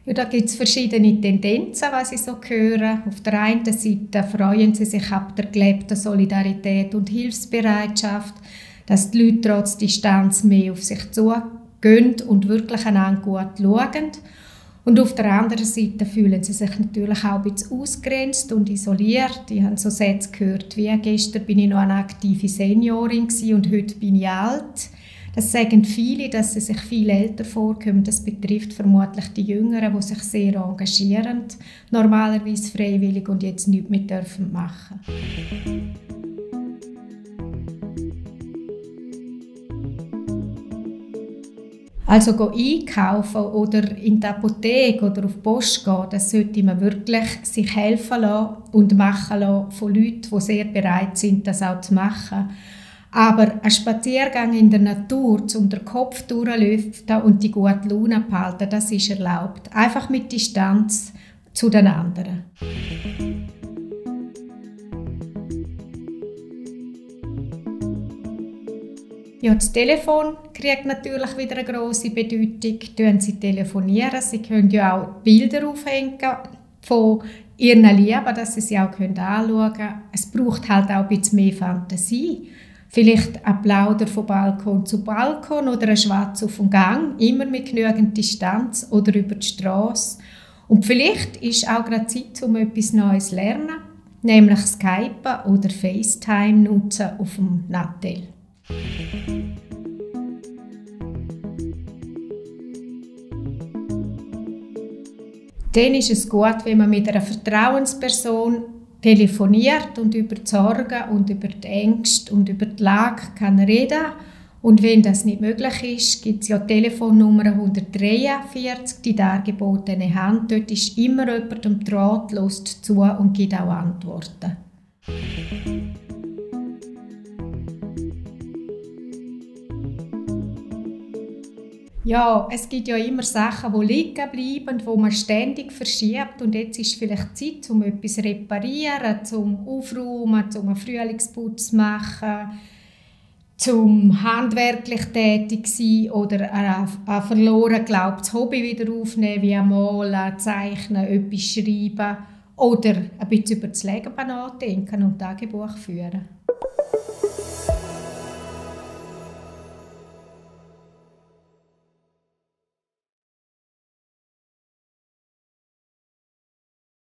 Ja, da gibt es verschiedene Tendenzen, was ich so höre. Auf der einen Seite freuen sie sich ab der gelebten Solidarität und Hilfsbereitschaft, dass die Leute trotz Distanz mehr auf sich zugehen und wirklich einander gut schauen. Und auf der anderen Seite fühlen sie sich natürlich auch ein bisschen ausgegrenzt und isoliert. Ich habe so Sätze gehört wie «Gestern bin ich noch eine aktive Seniorin und heute bin ich alt». Das sagen viele, dass sie sich viel älter vorkommen. Das betrifft vermutlich die Jüngeren, die sich sehr engagieren, normalerweise freiwillig und jetzt nichts mehr dürfen machen. Also einkaufen oder in die Apotheke oder auf die Post gehen, das sollte man wirklich sich helfen lassen und machen lassen von Leuten, die sehr bereit sind, das auch zu machen. Aber ein Spaziergang in der Natur, um den Kopf durchlüften und die gute Laune behalten, das ist erlaubt. Einfach mit Distanz zu den anderen. Ja, das Telefon kriegt natürlich wieder eine grosse Bedeutung. Tun Sie telefonieren. Sie können ja auch Bilder aufhängen von Ihren Lieben, dass Sie sie auch anschauen können. Es braucht halt auch ein bisschen mehr Fantasie. Vielleicht ein Plauder von Balkon zu Balkon oder ein Schwatz auf dem Gang, immer mit genügend Distanz oder über die Strasse. Und vielleicht ist auch gerade Zeit, um etwas Neues zu lernen, nämlich Skypen oder FaceTime nutzen auf dem Nattel. Dann ist es gut, wenn man mit einer Vertrauensperson telefoniert und über die Sorgen und über die Ängste und über die Lage kann reden. Und wenn das nicht möglich ist, gibt es ja Telefonnummer 143, die dargebotene Hand. Dort ist immer jemand am Draht, hört zu und gibt auch Antworten. Ja, es gibt ja immer Sachen, die liegen bleiben, die man ständig verschiebt. Und jetzt ist vielleicht Zeit, um etwas zu reparieren, zum Aufräumen, zum einen Frühlingsputz zu machen, zum handwerklich tätig sein oder ein verloren geglaubtes Hobby wieder aufnehmen, wie Malen, Zeichnen, etwas schreiben oder ein bisschen über das Leben nachdenken und Tagebuch führen.